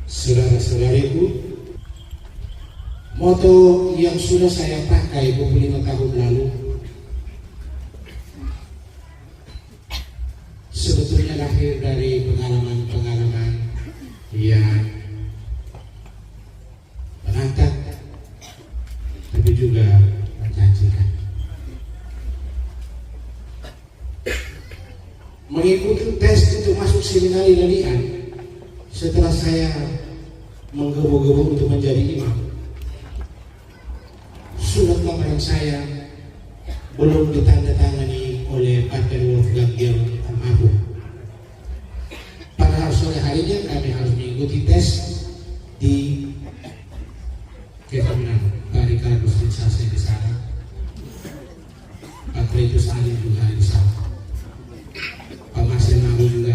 Saudara-saudariku, moto yang sudah saya pakai 25 tahun lalu sebetulnya lahir dari pengalaman-pengalaman yang menantang tapi juga menjanjikan. Mengikuti tes untuk masuk seminari Lalian setelah saya menggebu-gebu untuk menjadi imam. Surat lamaran saya belum ditandatangani oleh Pater Wolfgang Georg almarhum. Padahal sore harinya kami harus mengikuti tes di Keturunan Pak Ricardo Sensase di sana, Pak Kletus Ali juga di sana, Pak Marcel Nahu juga,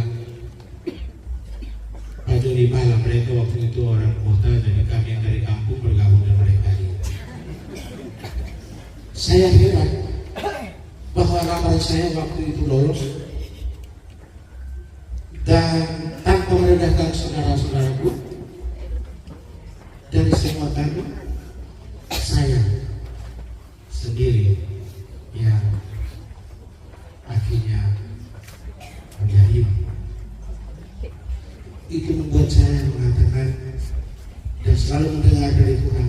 Pak Joni Bala. Mereka waktu itu orang kota, jadi kami yang dari kampung bergabung dengan mereka. Saya heran bahwa lamaran saya waktu itu lolos, dan tanpa merendahkan saudara-saudaraku dari semua kami, saya sendiri yang akhirnya menjadi. Itu membuat saya mengatakan dan selalu mendengar dari Tuhan,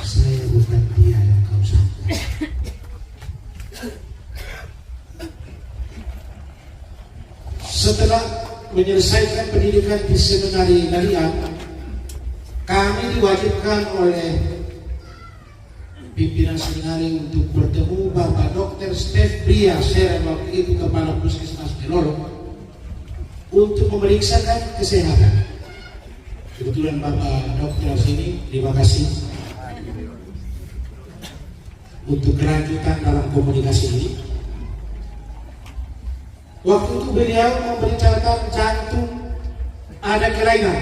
saya bukan dia yang kau sangka. Setelah menyelesaikan pendidikan di seminari Lalian, kami diwajibkan oleh pimpinan seminari untuk bertemu Bapak Dr. Stef Bria Seren, waktu itu Kepala Puskesmas Melolo, untuk memeriksakan kesehatan. Kebetulan Bapak Dokter sini, terima kasih untuk kelanjutan dalam komunikasi ini. Waktu itu beliau memberitakan jantung ada kelainan.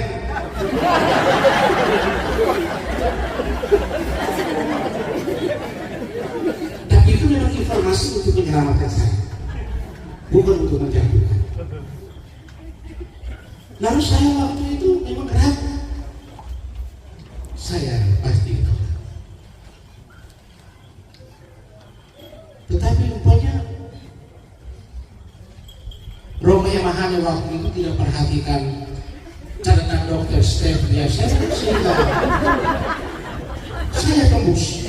Dan itu memang informasi untuk menyelamatkan saya, bukan untuk menjatuhkan. Lalu saya waktu itu memang gerak, saya pasti itu. Tetapi rupanya Roma Yamahane waktu itu tidak perhatikan catatan Dokter Stef Bria Seren, sehingga saya tembus.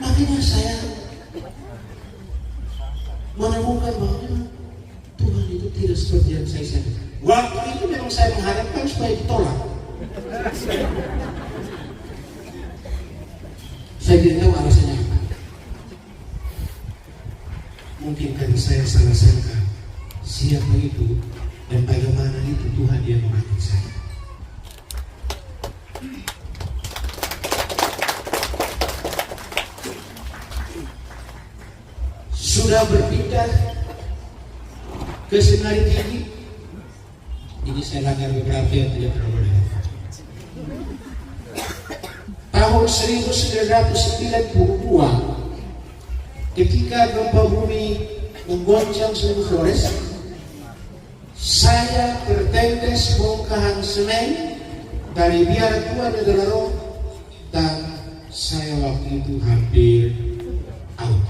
Makanya saya menemukan bahwa Tuhan itu tidak seperti yang saya sangka. Waktu itu memang saya mengharapkan supaya ditolak. Saya tidak tahu alasannya apa. Mungkin karena saya salah sangka siapa itu dan bagaimana itu Tuhan yang memakai saya. Sudah berpindah ke seminari tinggi. Ini saya langgar beberapa yang tidak terlalu banyak. Tahun 1992, ketika gempa bumi menggoncang seluruh Flores, saya tertendes bongkahan semen dari biara tua Negara, dan saya waktu itu hampir out.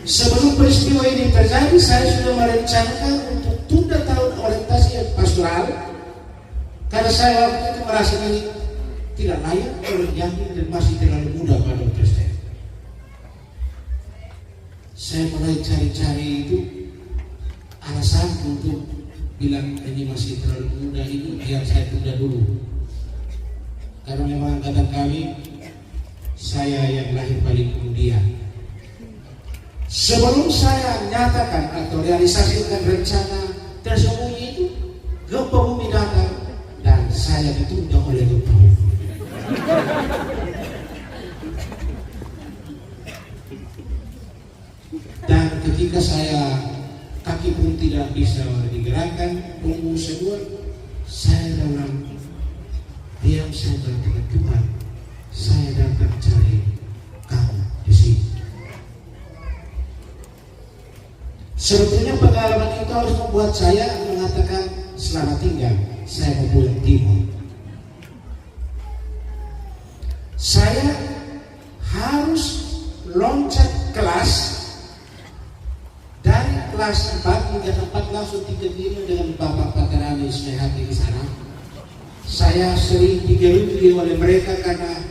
Sebelum peristiwa ini terjadi, saya sudah merencanakan untuk tunda tahun orientasi pastoral karena saya waktu itu merasa ini tidak layak oleh Yamin dan masih terlalu muda pada Dokter. Saya mulai cari-cari itu alasan untuk bilang ini masih terlalu muda, ini biar saya tunda dulu. Karena memang angkatan kami, saya yang lahir paling kemudian. Sebelum saya nyatakan atau realisasikan rencana tersembunyi itu, gempa bumi datang dan saya ditunda oleh gempa bumi. Dan ketika saya kaki pun tidak bisa digerakkan, punggung semua, saya dalam diam saja dengan Tuhan. Saya datang cari kamu di sini. Sebetulnya pengalaman itu harus membuat saya mengatakan selamat tinggal, saya mau pulang timur. Saya harus loncat kelas dari kelas 4 hingga 4 langsung 3 dengan Bapak Paterani Smehati di sana. Saya sering digeruti oleh mereka karena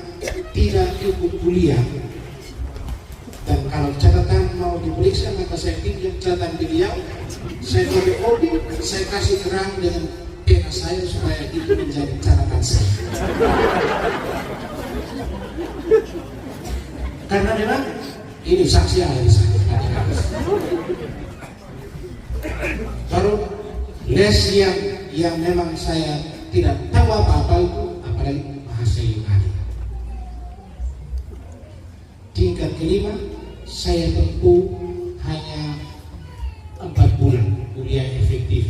tidak ikut kuliah. Dan kalau catatan mau diperiksa, maka saya pinjam catatan beliau, saya pakai kopi, saya kasih terang dengan pena saya supaya itu menjadi catatan saya. Karena memang ini saksi yang di sana. Kalau les yang memang saya tidak tahu apa-apa itu, apalagi bahasa Yunani. Tingkat kelima, saya tempuh hanya 4 bulan kuliah efektif.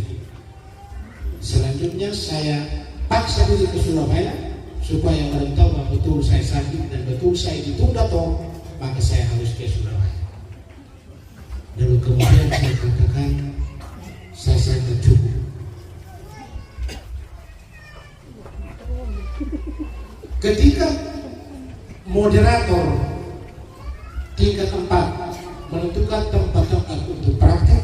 Selanjutnya saya paksa diri ke Surabaya supaya merentau bahwa betul saya sakit dan betul saya ditunda toh, maka saya harus ke Surabaya. Lalu kemudian saya katakan saya sangat cukup. Ketika moderator tingkat 4 menentukan tempat-tempat untuk praktek,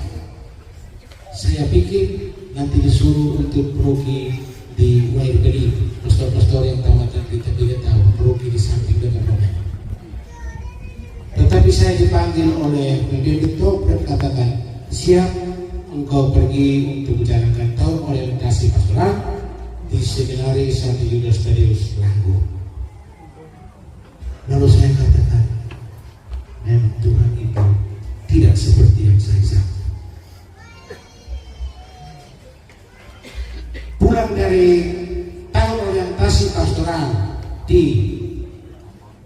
saya pikir nanti disuruh untuk progi di Wairgedi, pastor-pastor yang tamatan kita tidak tahu, progi di samping dengan Romen. Tetapi saya dipanggil oleh pemimpin top dan katakan, siap engkau pergi untuk menjalankan tahun orientasi pastoral di seminari Santo Yudas Thaddäus Langgo. Lalu saya katakan, memang Tuhan itu tidak seperti yang saya sangka. Pulang dari tahun orientasi pastoral di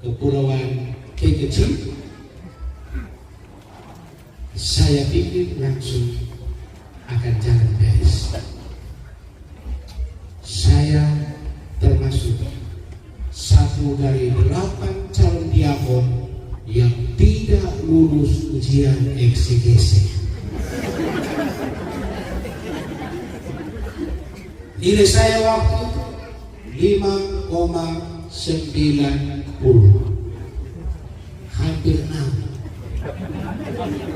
Kepulauan Kekeci, saya pikir langsung akan jalan beres. Saya termasuk satu dari 8 calon diakon yang tidak lulus ujian eksegese. Nilai saya waktu itu 5,90, hampir 6.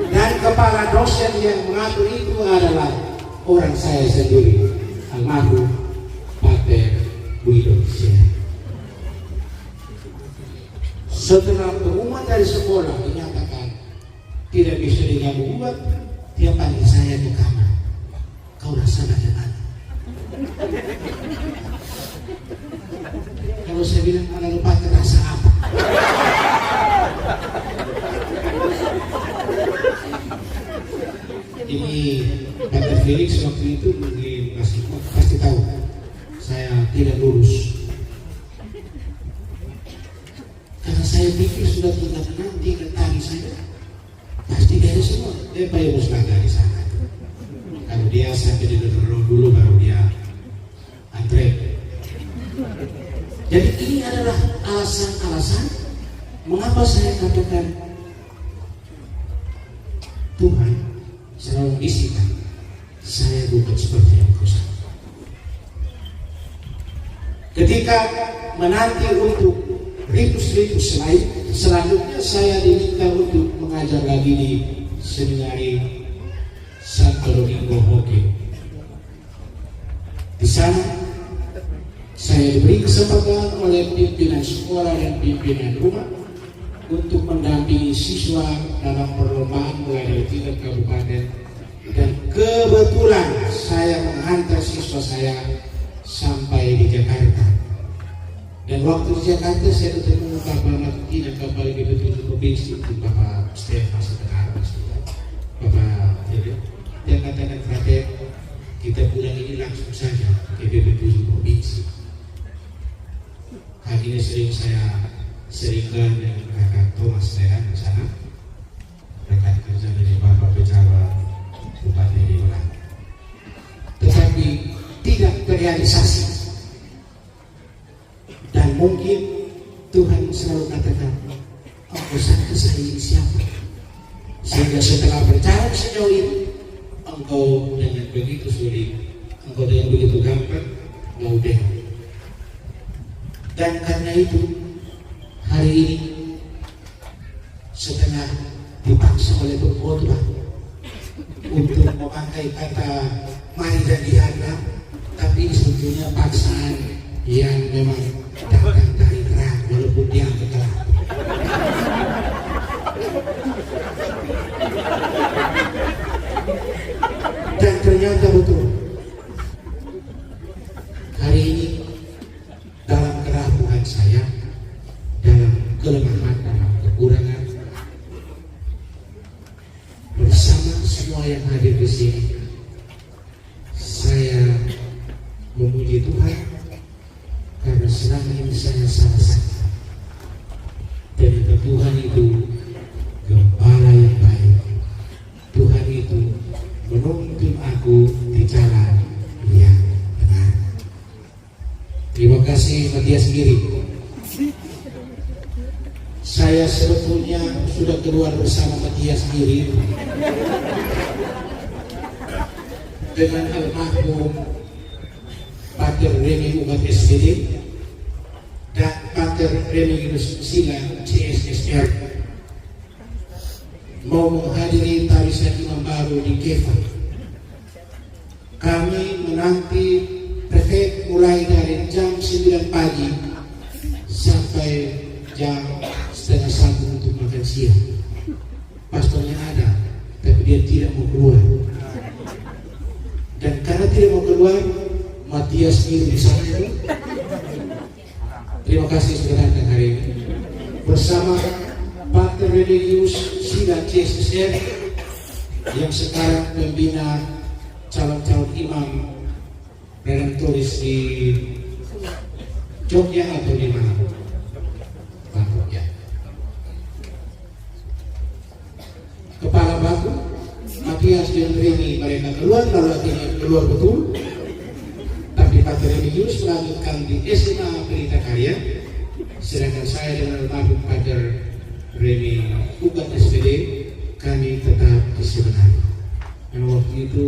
Dan kepala dosen yang mengatur itu adalah orang saya sendiri, almarhum Pater Guido. Setelah pengumuman dari sekolah dinyatakan tidak bisa diganggu gugat, dia panggil saya ke kamar. Kau rasa bagaimana? Kalau saya bilang anak lupa terasa apa? Ini Pater Felix waktu itu masih pasti tahu saya tidak lulus. Karena saya pikir sudah tenang tinggal tadi saja pasti beres semua. Dia bayar musnada di sana. Kalau dia sampai di dulu baru dia antre. Jadi ini adalah alasan-alasan mengapa saya katakan Tuhan selalu bisikan saya bukan seperti yang kau sangka. Ketika menanti untuk ritus-ritus lain, selanjutnya saya diminta untuk mengajar lagi di seminari Santo Domingo Hoke. Di sana saya diberi kesempatan oleh pimpinan sekolah dan pimpinan rumah untuk mendampingi siswa dalam perlombaan mulai dari tingkat kabupaten, dan kebetulan saya menghantar siswa saya sampai di Jakarta. Dan waktu di Jakarta saya ketemu kapal Matuti dan kapal Gebetul Provinsi itu Bapak Stefan Sebenarnya, Bapak dia katakan, Frater, kita pulang ini langsung saja ke Gebetul Provinsi. Hal ini sering saya seringkan dengan kakak Thomas saya di sana, rekan kerja dari Bapak Pejabat Bupati Diola, tetapi tidak terrealisasi. Dan mungkin Tuhan selalu katakan, aku sangka saya ini siapa? Sehingga setelah berjalan sejauh ini, engkau dengan begitu sulit, engkau dengan begitu gampang mau deh. Dan karena itu hari ini setengah dipaksa oleh pengkhotbah untuk memakai kata mari dan dianggap, tapi sebetulnya paksaan yang memang datang dari terang walaupun dia gelap. Dan ternyata betul hari ini dalam kerapuhan saya, dalam kelemahan, dalam kekurangan, bersama semua yang hadir di sini, saya memuji Tuhan karena selama ini saya salah sangka. Ternyata Tuhan itu gembala yang baik. Tuhan itu menuntun aku di jalan yang benar. Terima kasih Matias Giri. Saya sebetulnya sudah keluar bersama Matias Giri dengan almarhum Pater Remi Umat SPD dan Pater Remigius Sila CSSR mau menghadiri tarisan imam baru di Kefa. Kami menanti prefek mulai dari jam 9 pagi sampai jam setengah 1 untuk makan siang. Pastornya ada, tapi dia tidak mau keluar. Dan karena tidak mau keluar, Matias Giri di sana itu. Terima kasih sudah datang hari ini bersama Pater Remigius Sila CSSR yang sekarang membina calon-calon imam redemptoris di Jogja atau di mana? Bangkok ya. Kepala baku Matias dan Remi mereka keluar, lalu akhirnya keluar betul. Tapi Pater Remigius melanjutkan di SMA Pelita Karya, sedangkan saya dengan almarhum Pater Remi Ugat SPD kami tetap di sebenarnya. Dan waktu itu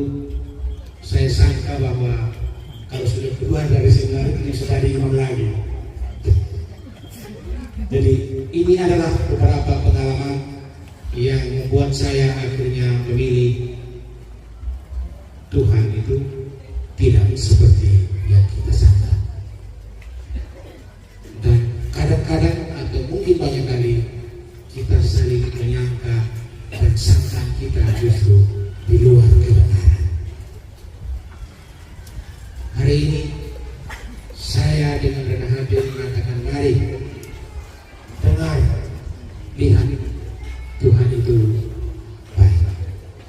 saya sangka bahwa kalau sudah keluar dari sebenarnya tidak sudah ada imam lagi. Jadi ini adalah beberapa pengalaman yang membuat saya akhirnya memilih Tuhan itu tidak seperti yang kita sangka. Dan kadang-kadang atau mungkin banyak kali kita saling menyangka dan sangka kita justru di luar kebenaran. Hari ini saya dengan rendah hati mengatakan mari dengar, lihat, Tuhan itu baik,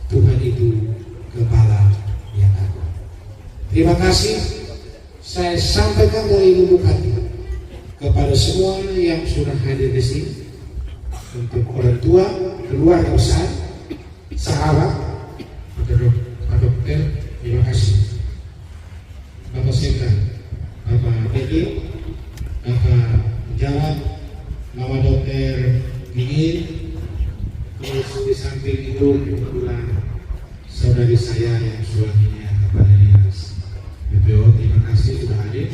Tuhan itu Gembala yang agung. Terima kasih saya sampaikan dari lubuk hati kepada semua yang sudah hadir di sini, untuk orang tua, keluarga besar, sahabat, Pak Dokter, terima kasih. Bapak Sekda, Bapak Bedi, Bapak Pejabat, Mama Dokter Mingin, terus di samping itu kebetulan saudari saya yang suaminya Kepala Dinas BPO, terima kasih sudah hadir.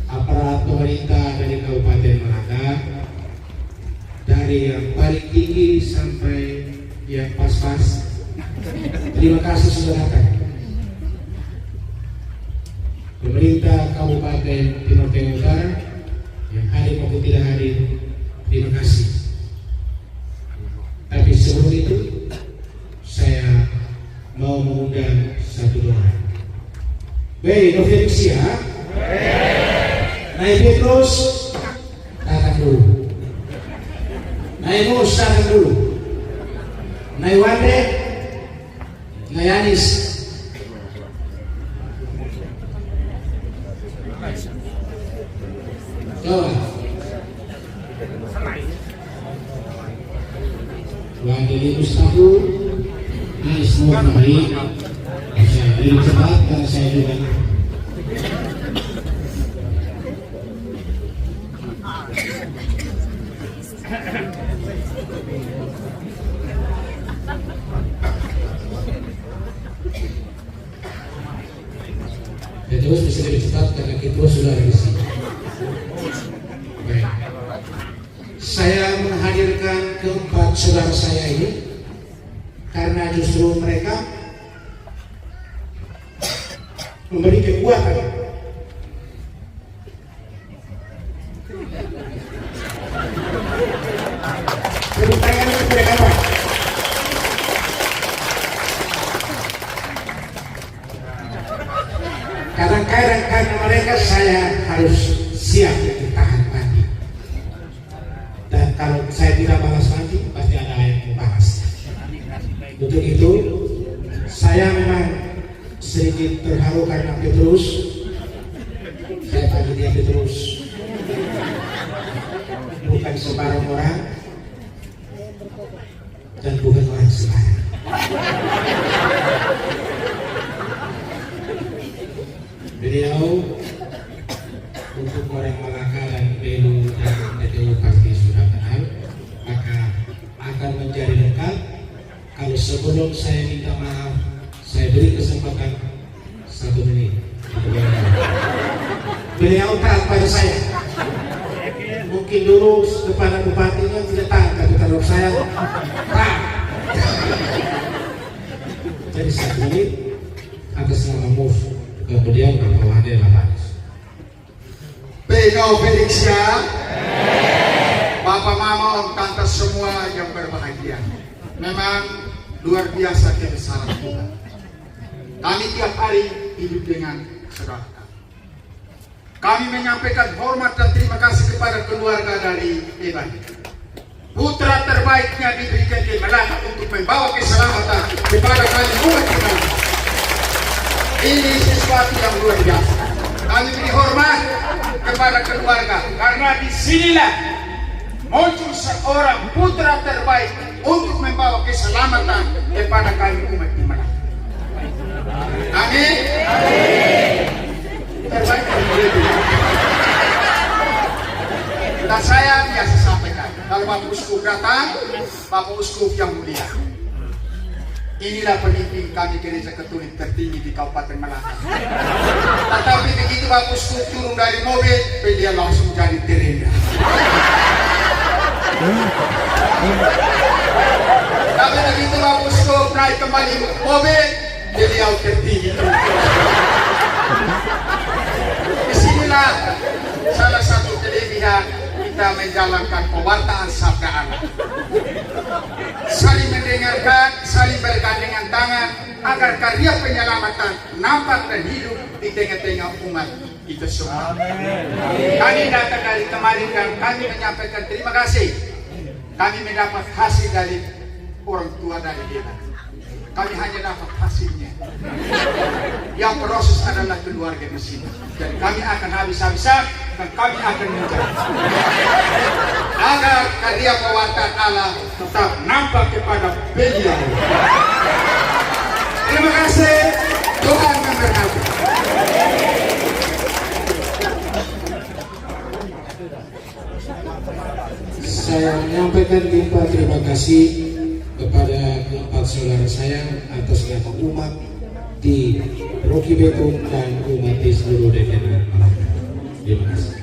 Aparat pemerintah dari Kabupaten Malaka, dari yang paling tinggi sampai yang pas-pas, terima kasih sudah datang. Pemerintah Kabupaten Timur Tengah Utara yang hadir maupun tidak hadir, terima kasih. Tapi sebelum itu saya mau mengundang satu doa. Baik, Novelusia, naik Petrus, datang dulu. Naik Mus, datang dulu. Naik Wande, naik Anis. Coba. Wandeli Mustafa, naik semua kembali. Saya beri cepat karena saya juga. Petrus bisa lebih cepat karena Petrus sudah ada di sini. Baik. Saya menghadirkan keempat saudara saya ini karena justru mereka memberi kekuatan. Tepuk tangan untuk mereka, Pak. Kadang-kadang karena mereka saya harus siap untuk tahan mati. Dan kalau saya tidak balas mati, pasti ada yang membalas. Untuk itu, saya memang sedikit terharu karena Petrus. Saya panggil dia Petrus. Bukan sembarang orang dan bukan orang sembarang. Beliau untuk orang Malaka dan Belu dan PTU pasti sudah kenal, maka akan menjadi lengkap kalau sebelum saya minta maaf, saya beri kesempatan 1 menit. Beliau taat pada saya. Mungkin dulu kepada bupatinya tidak taat, tapi kalau saya taat. Jadi 1 menit atas nama move. Kemudian Bapak Wade Lapanis. Pegau Felixia, Bapak Mama, Om Tante semua yang berbahagia. Memang luar biasa kebesaran kita. Kami tiap hari hidup dengan saudara. Kami menyampaikan hormat dan terima kasih kepada keluarga dari Evan. Putra terbaiknya diberikan di Melaka untuk membawa keselamatan kepada kami umat kita. Ini sesuatu yang luar biasa. Kami beri hormat kepada keluarga karena disinilah muncul seorang putra terbaik untuk membawa keselamatan kepada kami umat di Melaka. Amin. Terbaik. Dan saya biasa sampaikan, kalau Bapak Uskup datang, Bapak Uskup yang mulia, inilah pemimpin kami gereja Katolik tertinggi di Kabupaten Melaka. Tetapi begitu Bapak Uskup turun dari mobil, beliau langsung jadi terendah. Tapi begitu Bapak Uskup naik kembali mobil, beliau tertinggi. Disinilah salah satu kelebihan kita menjalankan pewartaan sabda Allah. Saling mendengarkan, saling bergandengan tangan agar karya penyelamatan nampak dan hidup di tengah-tengah umat kita semua. Kami datang dari kemarin dan kami menyampaikan terima kasih. Kami mendapat hasil dari orang tua dari kita. Kami hanya dapat hasilnya. Yang proses adalah keluarga di sini. Dan kami akan habis-habisan dan kami akan menjaga agar karya pewartaan Allah tetap nampak kepada beliau. Terima kasih. Tuhan memberkati. Saya menyampaikan limpah terima kasih kepada keempat saudara saya atas nama umat di Rocky Betung dan umat di seluruh daerah Malaka. Terima kasih.